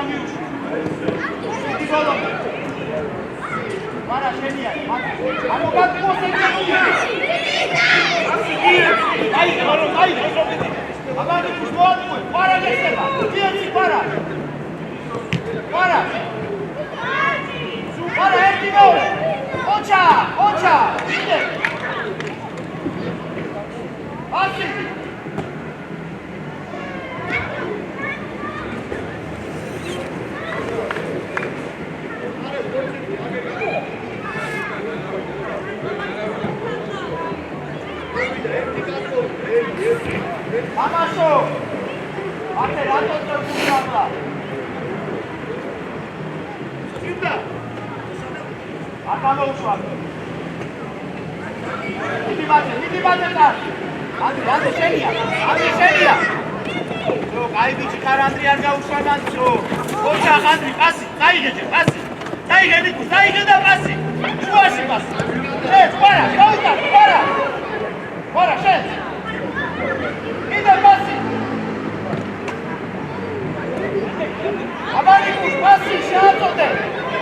გამიუშვი. დიდი ბოლომდე. Para genial. Ano გაგმოსეგებული. აი. აბანი გუშმოატყუე. Para გესება. ძიeci para. Para ერთი მეორე. ოჩა. იდე. ასი. Amaso! Ate rato ტრეკულა. Სიტა. აკამოუშვა. მიდი ბაძე და. ანდრე შენია. რო კაი ბიჭი კარანდრი არ გაუშვა მანცო. ოჩა ანდრი პასი, დაიგეჯე პასი. დაიგე და პასი. შუაში პასი. პარა, გავიდა, პარა. Para შენ. იდა პასი. აბანი პასი შეაწოდე.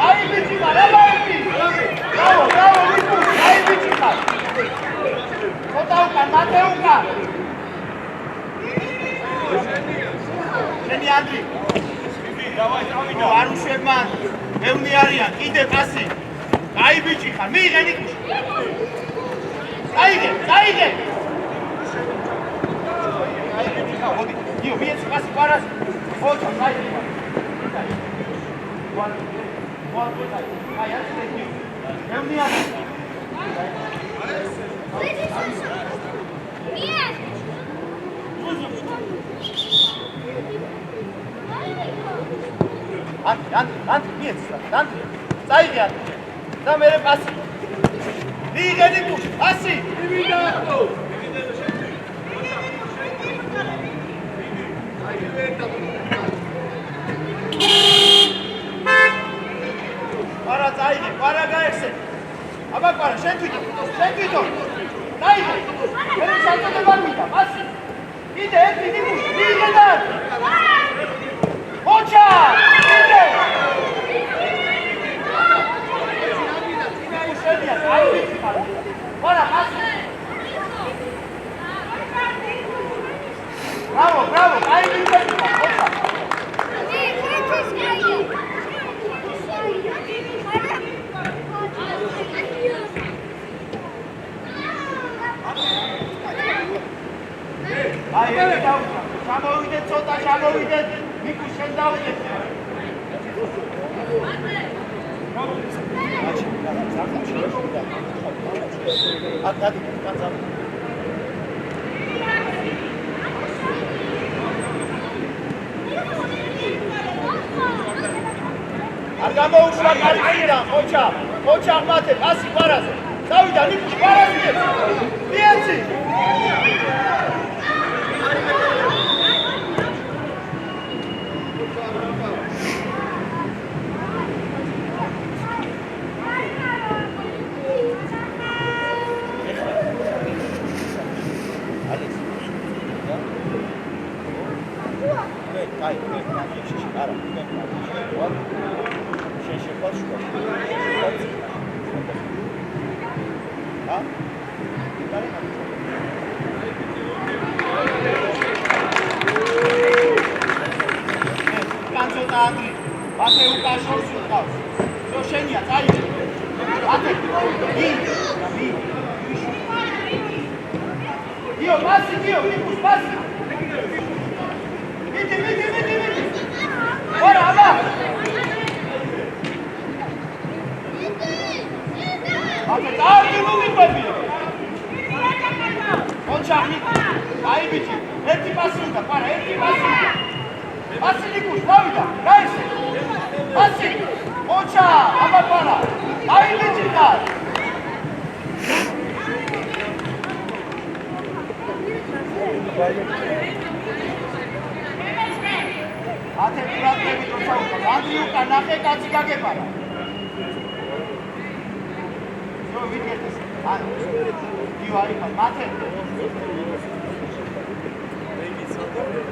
აი ბიჭი მარ, აბანი. ბრავო, აი ბიჭი მარ. ხოთა მათე უკან. შენი ანდრი. დავაი წავიდა. არ უშვებმან. მეუნი არიან, კიდე პასი. აი ბიჭი ხარ, მიიღენი. Დაიგე. მოდი. იო, მიეც პასი პარას. ოჩა, დაიგე. აი, ასე იგი. მეუნია. მიეს. ანტი, მიეც. ანტი. დაიგე. და მე პასი. მიიღენი გუშ, პასი. მივიდაო. Para დაიგე, para გაიხსენ. აბა para, შენ თვითონ. დაიგე. მე შევწოდება მინდა, პასი. კიდე ერთი გუშ, მიიღე და. ოჩა! კიდე. Para, passa! Bravo! Aí, ჩამოვიდეთ, მიკუ შენ დავიდეთ. არ გამოუშვა კარიგიდან, ოჩა აღმათე, პასი პარაზე. დავიდა, ნიკუ პარაზე. მიეცი.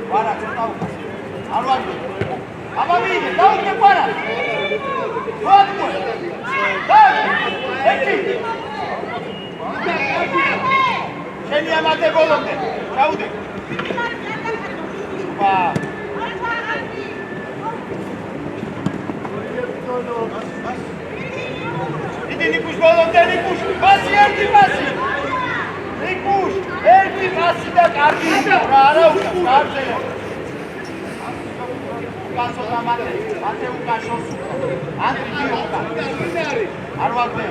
Para, აბა მიიღე, დაუდგე ყვარა. მოადგმო. ერთი. შენი ამათე ბოლომდე. ჩაუდე. ვა. იდი ნიკუშ ბოლომდე ნიკუშ. პასი ერთი პასი. ნიკუშ, ერთი პასი და კარგი. რა არა უკან, კარგია. უკანსოთა მათე უკან შორს უკან. ანდრი უკან. არ ვაგდე.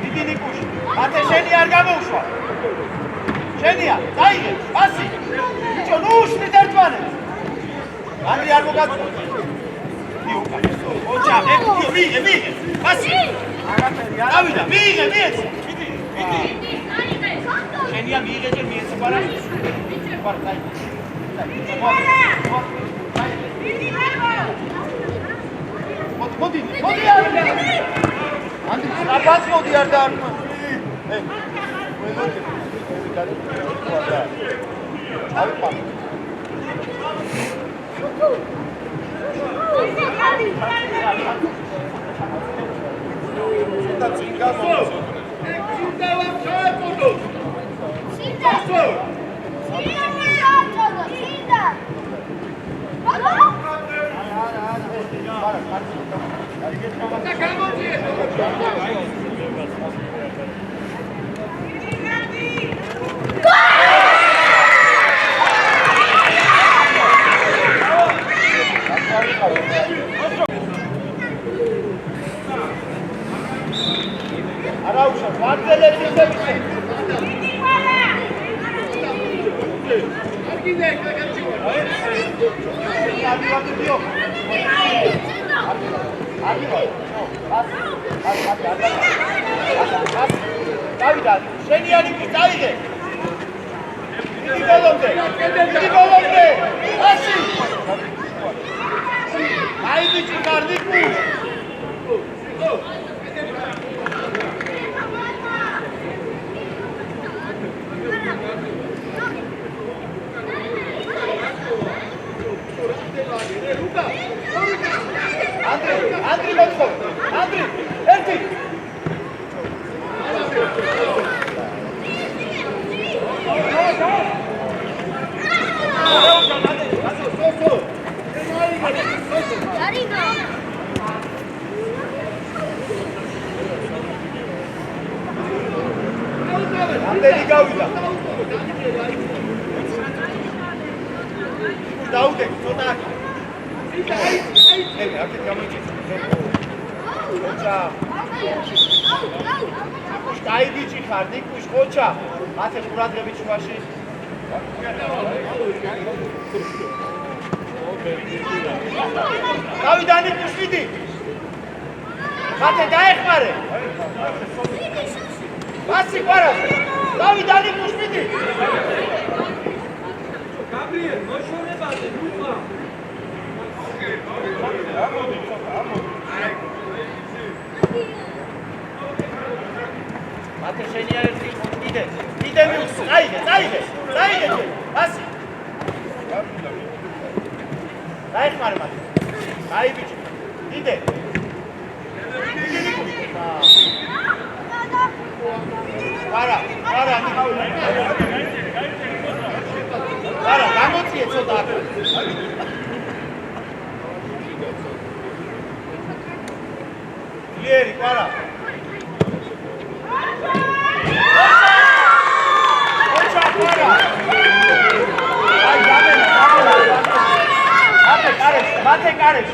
იდი ნიკუშ. მათე შენი არ გამოუშვა. შენია, დაიღე, პასი. ბიჭო, ნუ უშლით ერთმანეთს. ანდრი არ მოგაწყვეტ. ოჩა, მიიღე, პასი. დავიდა, მიიღე, მიეცა. შენია მიიღე ჯერ მიეცა ყვარა. ყვარა, დაიღე. მოდი არ. ანდრი, რაბაც მოდი არ დაარქმე. Araújo, guarda ele aqui também. Davida, şeniyani ki Davide. İki golomde. Nasıl? Haydi çıkardık mı? Andri metro. Andri, erti. Andri gavida. Daude, totak. Hey, akit გამოიწეს. ხოჩა. დაიდი ხარ, ნიკუშ ხოჩა. მათე ყურადღებით შუაში. დავიდა ნიკუშ ვიდი. მათე დაეხმარე. პასი ყვარა. დავიდა ნიკუშ ვიდი. გაბრიელ, მოშორებაზე, ნუხა. Mate şeniya erti gide. Gide mi? Zaygı. Basi. Zayık var mate. Zayık biçim. Gide. Para. Para, გამოწიე ცოტა აქ. Lieri, para. Ocha, para. Ay, dame. Mate cares.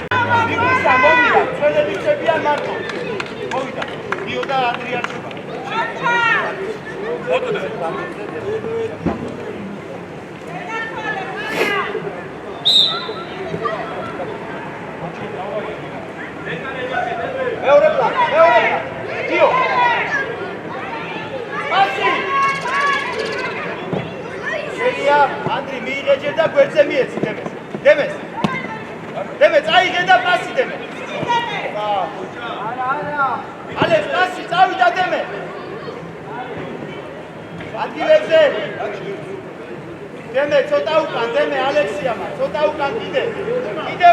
Nikusa, movida. Suele bicho bien marco. Movida. Dioda Adrián Chuba. Foto de. მეორე პლან. დიო. პასი. შენია, ანდრი მიიღე ჯერ და გვერდზე მიეცი დემეს. დემეს, აიღე და პასი დემე. არა. ალეს პასი წავიდა დემე. ადგილებზე. დემე ცოტა უკან, დემე ალექსიამა, ცოტა უკან კიდე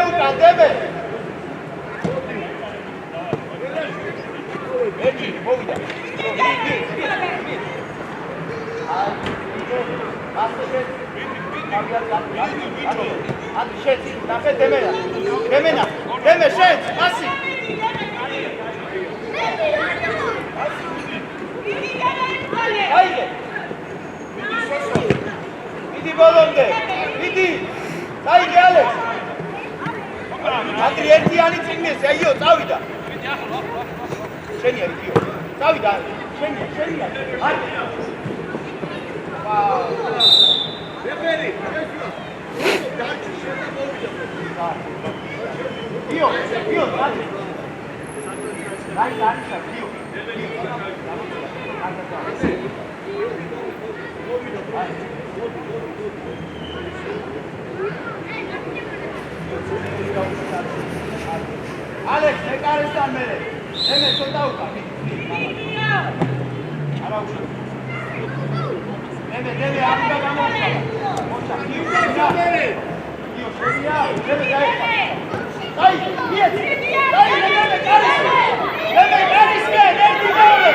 უკან, დემე. ერთი მოვიდა. Andi შენც, ნახე დემენა. დემე შენც, პასი. აიგე. მიდი ბოლომდე. მიდი. აიგე ალექს. ანდრი ერთიანი წიგნეს, აიო, წავიდა. შენია იდიო. წავიდა. შენია. აი. რეფერი. დაჩი შედა მოვიდა. იდიო, ანდრი. დაიჭა, იდიო. Alex, ეკარესთან მე. ემე ცოტა უკა. არა უშო. ემე ამდა გამოვა. მოჩა, იუდა მე. იო, შენია, ემე დაიხა. აი, მიეც. აი, ემე კარის. ემე კარის მე, ერთი მეორე.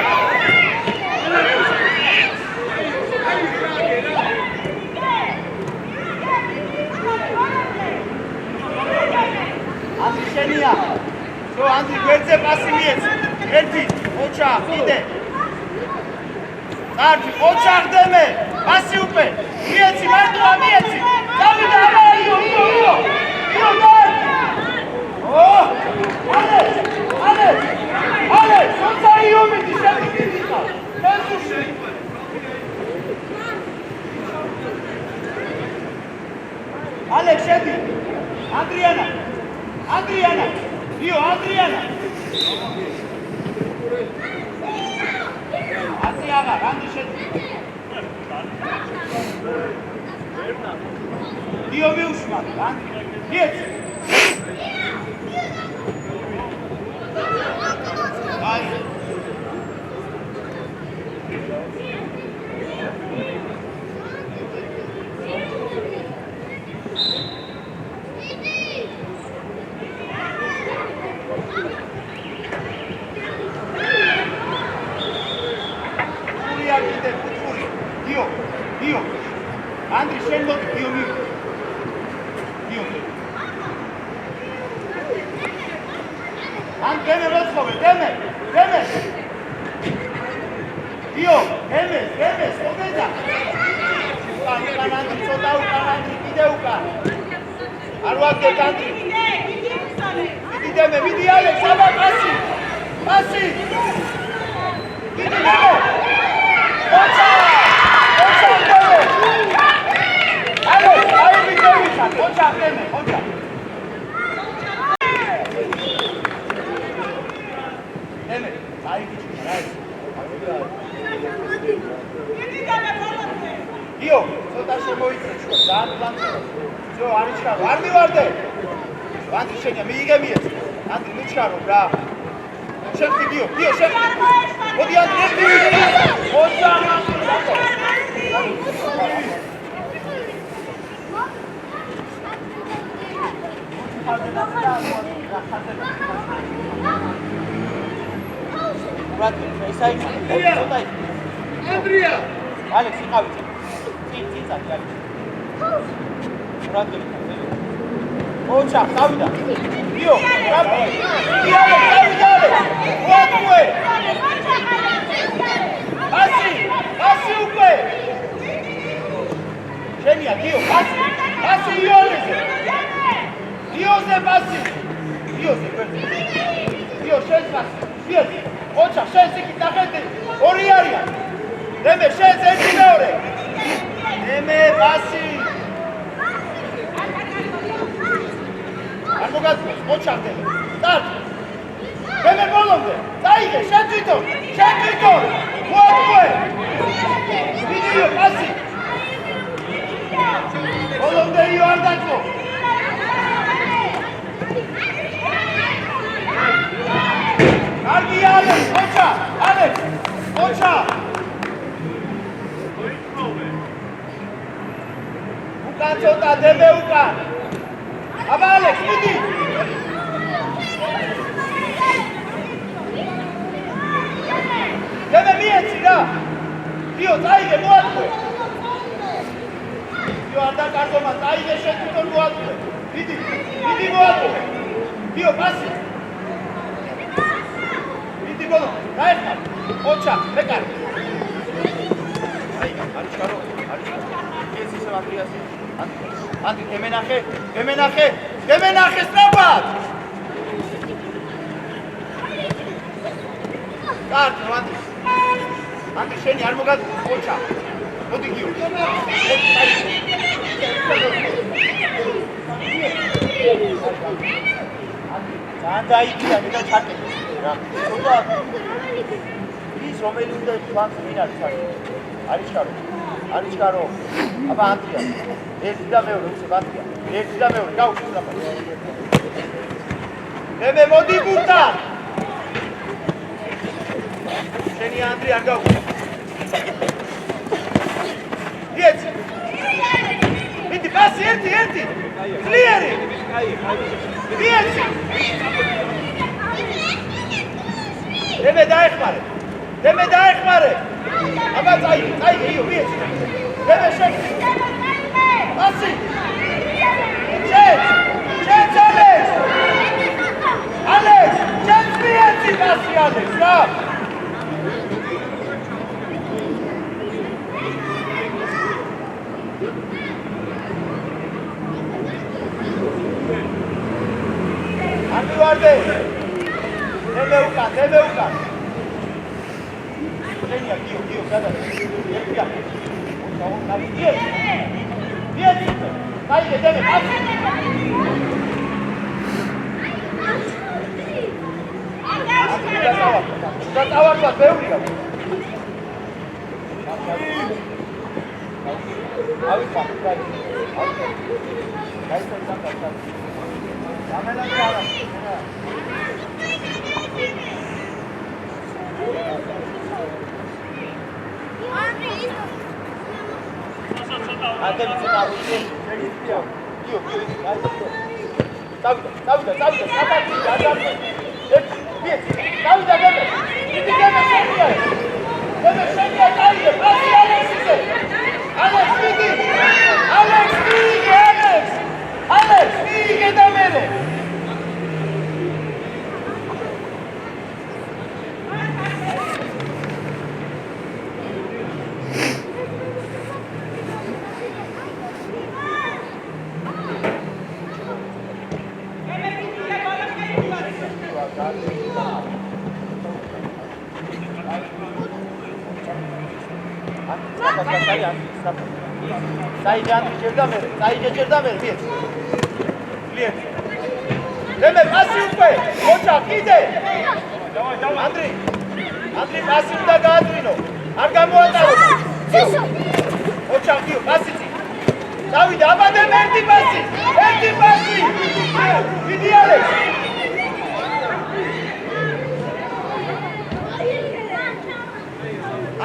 ანდრი შენია. Zo, Andi, გვერდზე პასი მიეც. ერთი, ოჩა, კიდე. კარგი, ოჩა ხდემე. პასი უკვე. მიეცი, მარტოა მიეცი. დავიდა, აბა, იო. კარგი. Ale, სოცა იო მიდი, შემიგდი ხარ. მესუში. Ale, შედი. Adriana. Io, Adriana! Adriana, Andi šedi. Io mi ušmat, Andi. Djec! Ajde. Dio. Andri scendo, Dio mio. Deme rozchove, deme. Dio, deme, odeda. Ukan, Andri, ცოტა უკან, Andri, კიდე უკან. არ ვაგდებ, Andri. მიდი დემე, მიდი ალექს, აბა, პასი. მიდი დემე. ოჩა. Ocha, deme. Deme, sai che ci farai. Io, ცოტა შემოიწე შუა, ძალიან ძო, არ იჩქარო, არ მივარდე. Ანდრი შენია, მიიგე მიეც. Ანდრი, მიჩქარო რა. შენ გიო, შენ. მოდი Ანდრი, ერთი. ოჩა. Andrea! Alex, იყავით. წიწაკი არის. ბრატელი. ოჩა, დავიდა. იო, დავიდა. ვატუე. ასი უკვე. შენია, გიო, ასი იოზე. Ioze pasi. Io შენს pasi. Მიეცი. ოჩა, შენს იქით ნახეთ. ორი არიან. დემე, შენს ერთი მეორე. დემე, pasi. არ მოგაწყვეტ, ოჩა დემე. სტარტ. დემე ბოლომდე. წაიგე, შენ თვითონ. ვატუე. ვიდეო pasi. ბოლომდე იო არ დაწყო. Argi Alex, Ocha! ცოტა დემე უკან. აბა ალექს, მიდი. დემე მიეცი რა. დიო, წაიგე, მოაწყვე. დიო, არ დაკარგომა, წაიგე შენ თვითონ მოაწყვე. მიდი მოაწყვე. დიო, პასი. მიდი ბოლო, გაეხარ. ოჩა, მეკარი. აი, არჩქარო. ეს ისე ანდრიასი. ანდი, გემენახე, სწრაფად. კარგი, ანდი, შენი არ მოგაძ ოჩა. მოდი გიო. ძალიან დაიჭირა და ჩაკეტე რა. ცოტა ის რომელი უნდა ფანს მინ არის ჩაკეტე. არიჩქარო. აბა ანდრია. ერთი და მეორე უცებ ანდრია. ერთი და მეორე გაუშვი სწრაფად. მე მოდი ბურთა. შენი ანდრია არ გაუშვი. იეც. მიდი პასი ერთი. კლიერი. იეც. დემე დაეხმარე. აბა წაიგე, იო, იეც. დემე შენ. პასი. შენ ალექს. შენ მიეცი პასი ალექს რა. ვარდე. დემე უკან. შენია გიო, გადადა. ერთია. იეც. წაიგე დემე, პასი. და წავარდა ბევრია. ავიქა. წაიგე ჭერდა მე მიეც. კლიერ. დემე პასი უკვე. ოჩა კიდე. ანდრი პასი უნდა გააძვინო. არ გამოატარო. ოჩა გიო პასი წი. დავიდა აბა დემე ერთი პასი. მიდი ალექს.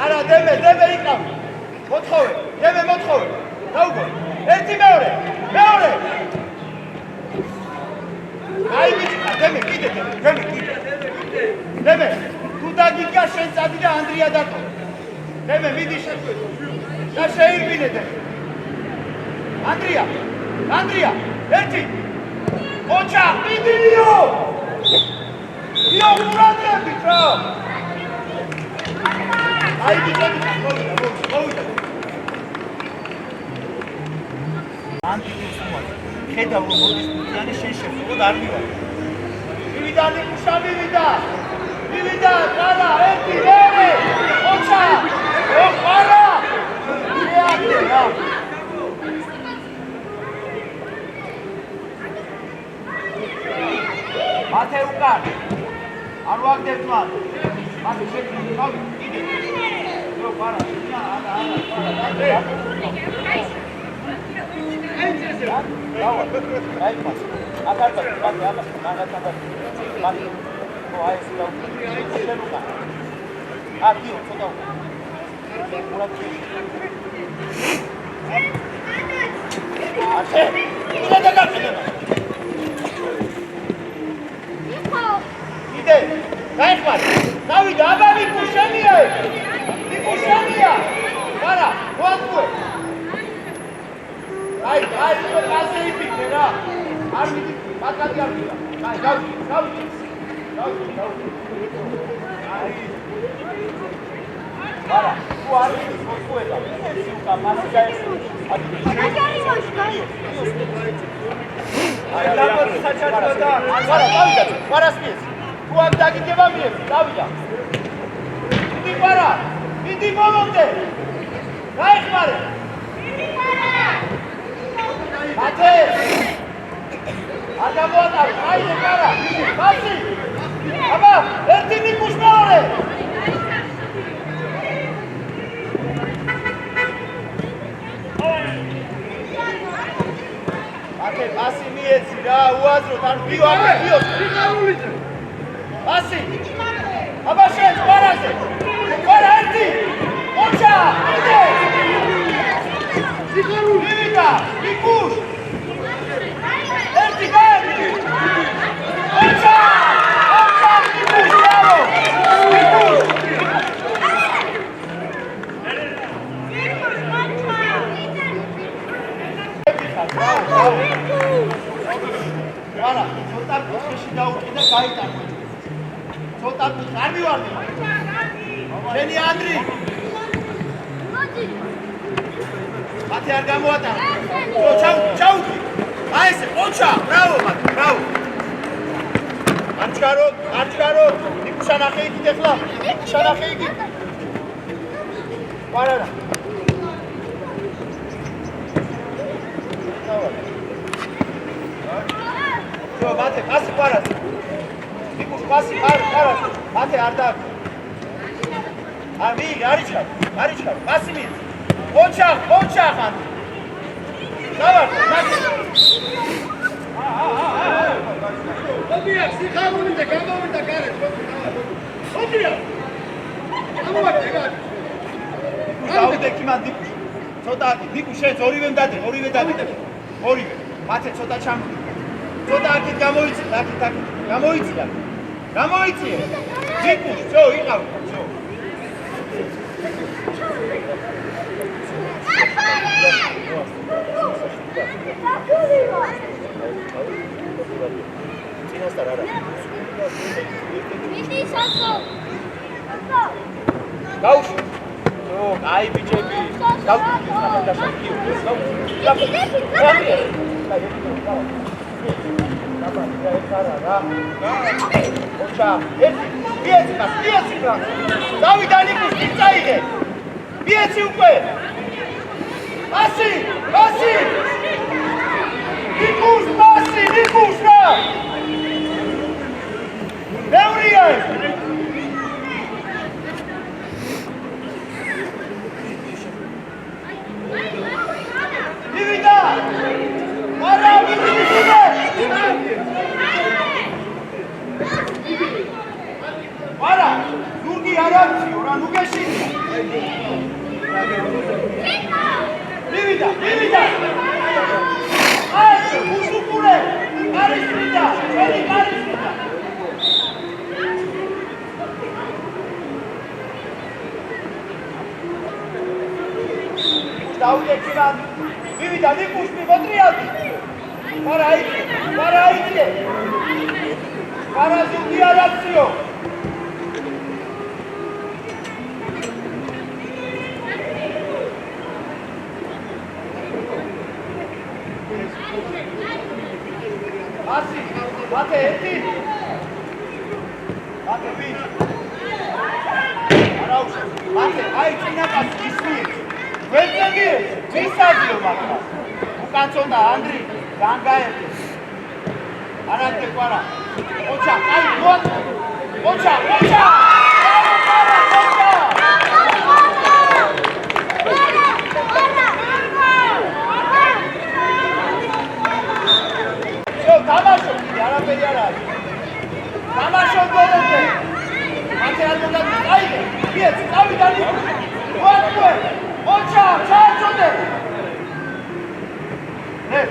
არა დემე იყავ. მოთხოვე. დაუგო. ერთი მეორე. აი მიჭა დემე კიდე. დემე თუ დაგიგა შენ წადი და ანდრია დატო. დემე მიდი შეხვედრ. და შეირბინე დემე. ანდრია. ერთი. ოჩა მიდიო. ყურადღები რა. აი გიჭები მოვიდა. ხედავ რომ მოდის პუტიანი შენ შეხვდროდ არ მივარ. მივიდა, კარა, ერთი, მეორე, ოჩა, ყარა. რეაქტე რა. მათე უკან. არ ვაგდებთ მათ. მათე შექმნილი თავი, კიდე. რო ყარა, არა. Bravo, right pass. Agarra, Oh, I see. Aqui, ó, აშე კიდე დაგაყენება კიდე გაიხმარ დავიდა აბა მიკუ შენია არა მოაწყვე აი ხო კაზე იფიქრე რა არ მიდი პაკადი არ მიდა აი გავდი აი არა თუ არ მიდის მოწყვეტა სიუკა მასი გაიხსნა აი დაბოდი საჩარდო და არა დავიდა პარასპიეს თუ აქ დაგიდება მიეცი დავიდა მიდი მომონდე გაიხმარე მათე არ გამოატარე აიდე კარა ბაცი აბა ერთი მიკუშ მეორე მათე ბასი მიეცი რა უაზროთ არ ვიო ბასი აბა შენ პარაზე ყარა ერთი ოჩა იდე ვივიდა მიკუშ ერთი გაერდი ოჩა მიკუშ ბრავო მიკუშ არა ცოტა ფეხში დაუყიდა გაიტანო ცოტა არ მივარდი შენი ანდრი მათე არ გამოატარა ჩაუდი აი ესე ოჩა ბრავო მათე ბრავო არჩგარო ნიკუშანახე იქით ეხლა ნიკუშანახე იქით პარარა ჯო მათე პასი პარაზე ნიკუშ პასი პარაზე მათე არ და არ მიიღე არიჩქარ პასი მიიღე ოჩა ხან დავარ ოდია სიხარული და გამოვიდა გარეთ ოდია გამოვიდა გარეთ დავიდე კიმან ნიკუშ ცოტა ნიკუშ შენ ორივე მათე ცოტა ჩამდი ცოტა აქეთ გამოიწია ნიკუშ ძო იყავ ძო წინასწარ არა მიდი სასო გაუშვი ო აი ბიჭები გავდივით ნახევარდაშავ ოჩა მიეცი დავიდა ნიკუშ წაიღე მიეცი უკვე ბასი ნიკუშ რა მეურია დივიდა არა ვიდივიდე არა ზურგი არ ამციო რა ნუ გეშინია დივიდა აი უსუკურე კარისტრიდა ჩვენი კარისტრიდა დაუგეჭირა ვივიდა ნიკუშ მივოტრიალდი პარაიძე პარაზუკი არ აქციო მათე ერთი მათე ვინ არაუშ მათე აი წინაპას ისმიეთ ვეცები ვისადიო მათლა უკანწონდა ანდრი განგაერდი არანტე ყვარა ოჩა აი ოჩა დამაშო არაფერი არ არის დამაშო გოლზე მათე არ უნდა აიღე მიეც დავიდა ნიკუშ მოაწყვე ოჩა ჩააწოდე Ne?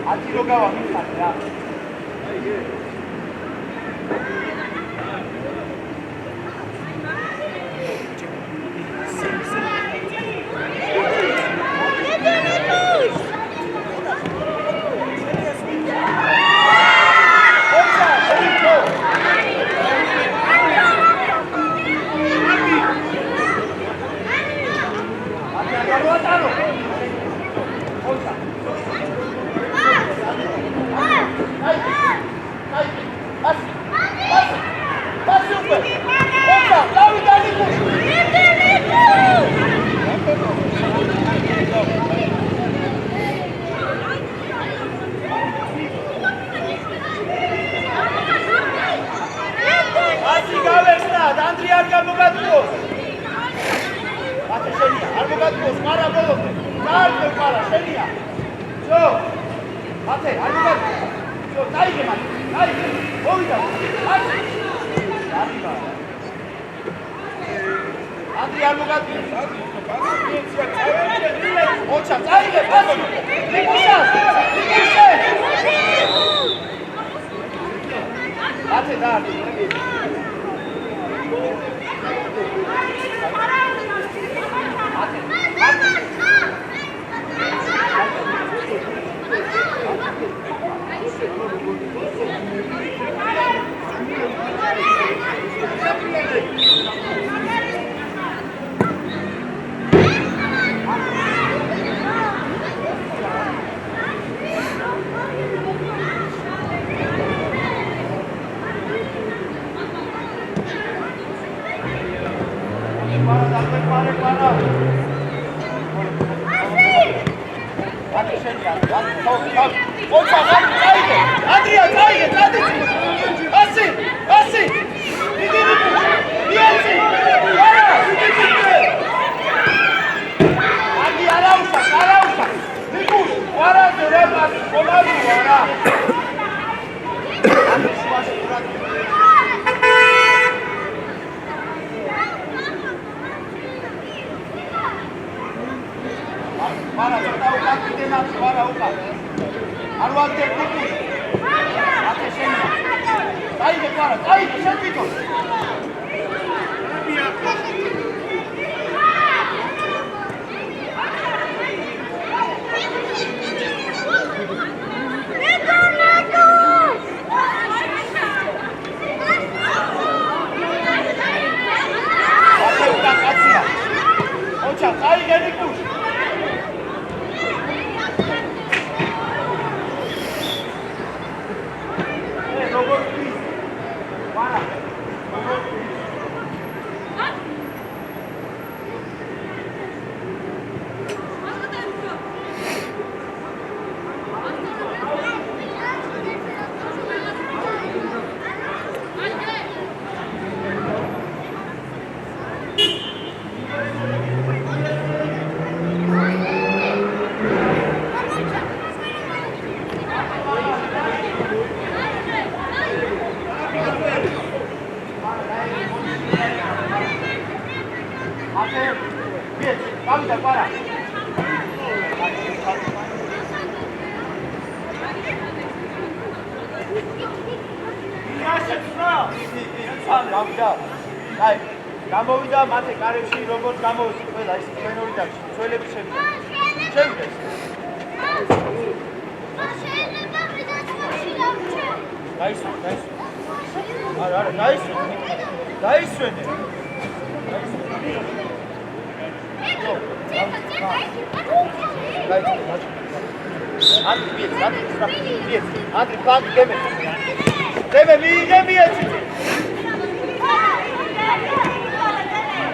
Ati lo gava mixat ra. გამოვიდა მათე კარებში როგორც გამოვიდა ყველა ის ჩვენური და ჩვენების შევიდა. შევიდა. არა, დაისვენე. Andri, pagi deme. Deme, mi eți.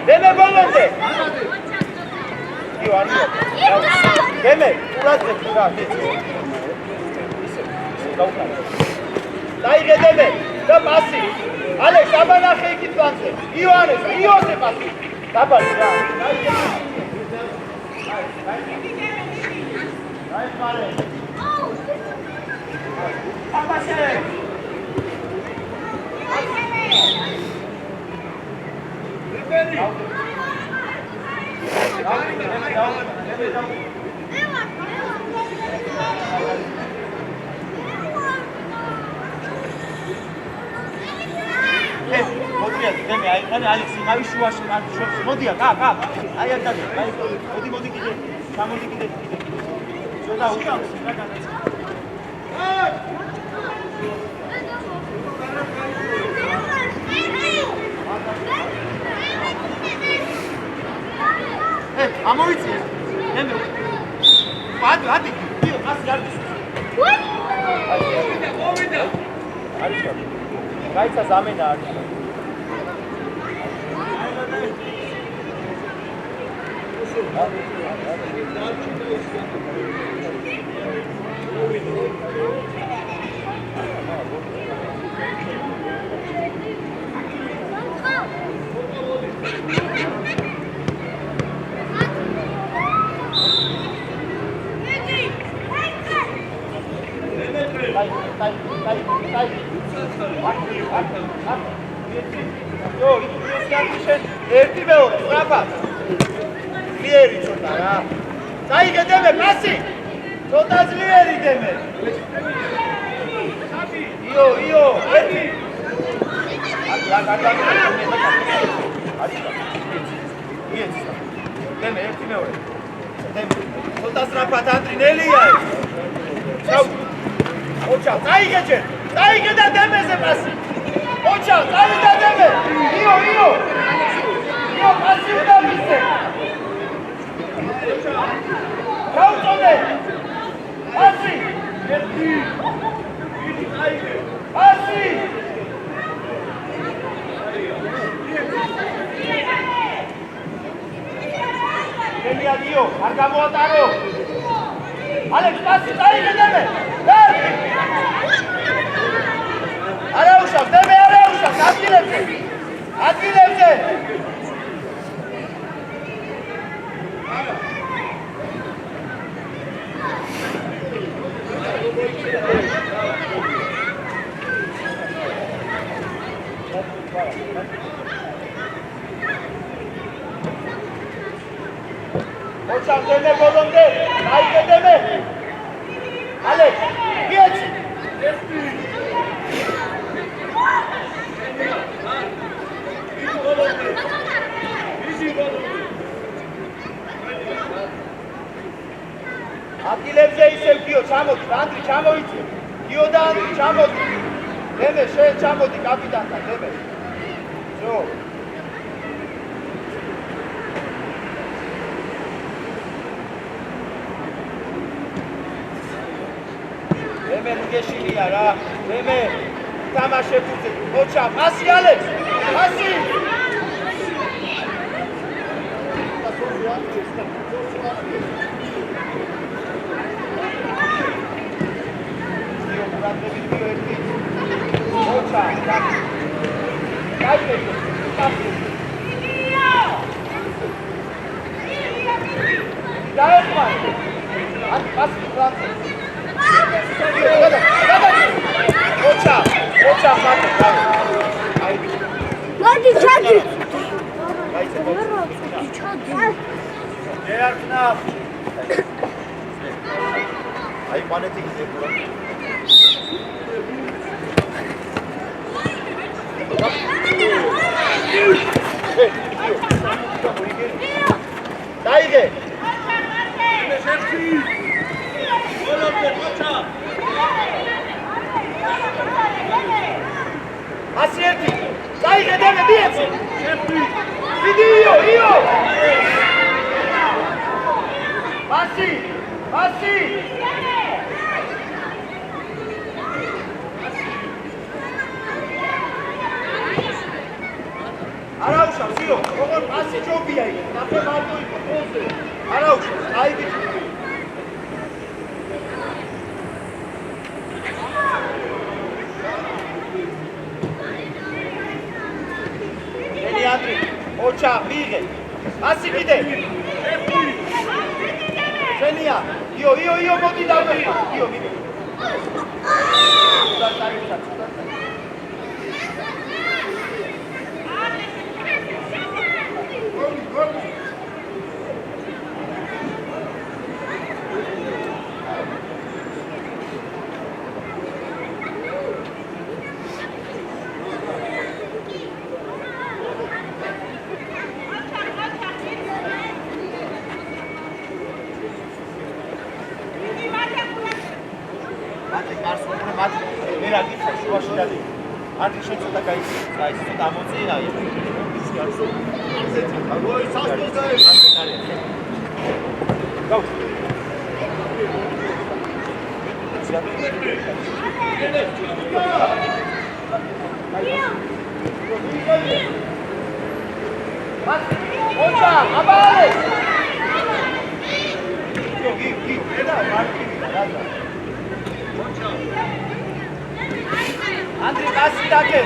Deme bolonde. Io arrivo. Deme, urate, da, dai che deme, da passi. Alex, abanache iki planze. Ioanes, Iose passi. Da passi, da. Dai fare. Abase. Dai. დემე, აი ხანი ალექსი, ავი შუაში, მოდია, კა. აი ადადე, აი მოდი კიდე. ჩამოდი კიდე. ზოდა უკავს რა განაცხადა. ამოიწია. დემე. ადი. დიო, ასე არის. მოვიდა. არის. გაიცა ზამენა არის. ერთი მეორე, სწრაფად. ძლიერი ცოტა რა. წაიგე დემე, პასი. ცოტა ძლიერი დემე. იო, ერთი. არის. დემე, ერთი მეორე. დემე. ცოტა სწრაფად ანდრინელია. ჩაუ. ოჩა, წაიგე ჯერ. წაიგე და დემეზე პასი. ოჩა, წავიდა დემე. იო, პასი უნდა მისცე. ჩაუწოდე. პასი. ერთი. იგი წაიგე. პასი. დემია დიო, არ გამოატარო. ალექს, პასი, წაიგე დემე. არაუშავს, დემე არაუშავს, ადგილებზე. ოჩა, დემე ბოლომდე, აიგე დემე. ალექს, გიეჩი. ადგილებზე ისევ გიო, ჩამოდი, ანდრი, ჩამოიწე. გიო და ანდრი, ჩამოდი. დემე, შენ ჩამოდი, კაპიტანთან, დემე. ზო. დემე გეშილია რა. დემე, თამაშებ უძე. ოჩა, პასი ალექს. პასი. აი პანეთი გიძებდა. დაიგე. ასი ერთი. დაიგე დემე მიეცე. ვიდიო. პასი. არაუშავს, იო, როგორ პასი ჯობია იქ, ნახე მარტო იყო, ხოლმე. არაუშავს, აიგე. ანდრი, ოჩა, მიიღე. პასი კიდე. შენია. იო, მოდი დავეხა. იო, მიიღე. შუაში დადი. ანდრი შენ ცოტა გაიცი. აი ცოტა ამოწინა აი. აგოი სასწორ დაეშ. გაუ. ოჩა, აბალე. გი, ედა მარტივია რა. ანდრი გასი დაგე.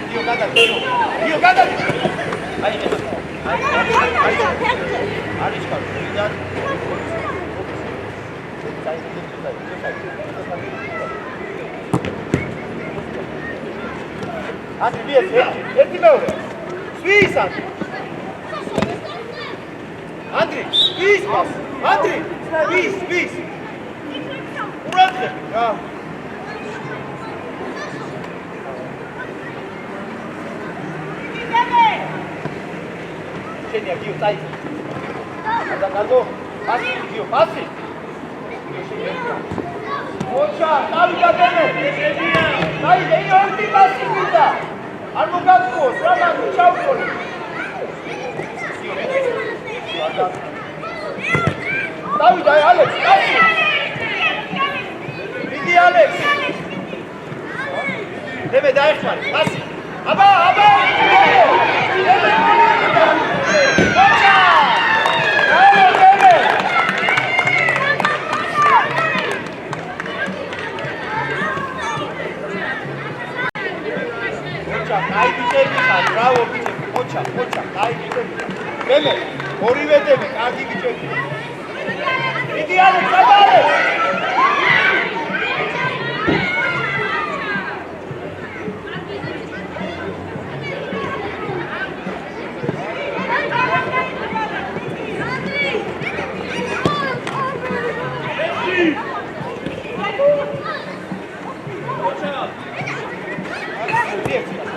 გიო გადადი. აი ეს. არის კარგი და ანდრი ერთი მეორე. სვის ანდრი. ანდრი, სვის მას. ანდრი, სვის. ურაცხები რა. შენია გიო წაიწე. გადაგადო. პასი გიო, პასი. ოჩა, თავი დაგემე. დაიდე, ერთი პასი გიდა. არ მოგაწუოს, რა მაგ ჩავყოლე. დავიდა, ალექს, პასი. მიდი ალექს. დემე დაეხმარე, პასი. აბა. აი ბიჭები ხარ, ბრავო ბიჭები, ოჩა, აი ბიჭები. დემე, ორივე დემე, კარგი ბიჭები. მიდი ალექს, აბალე.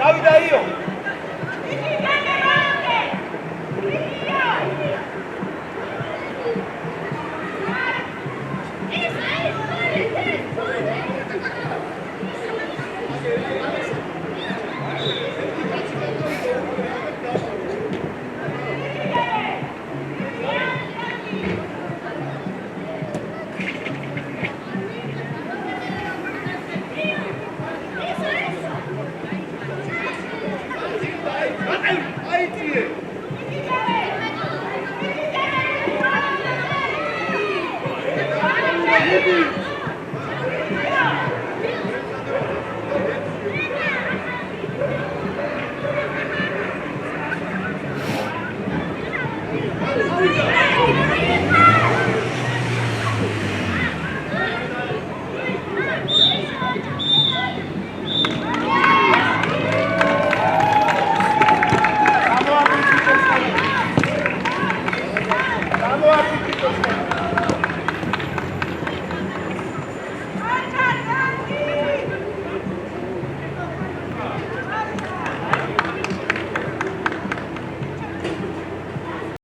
დავიდა იო. Hey!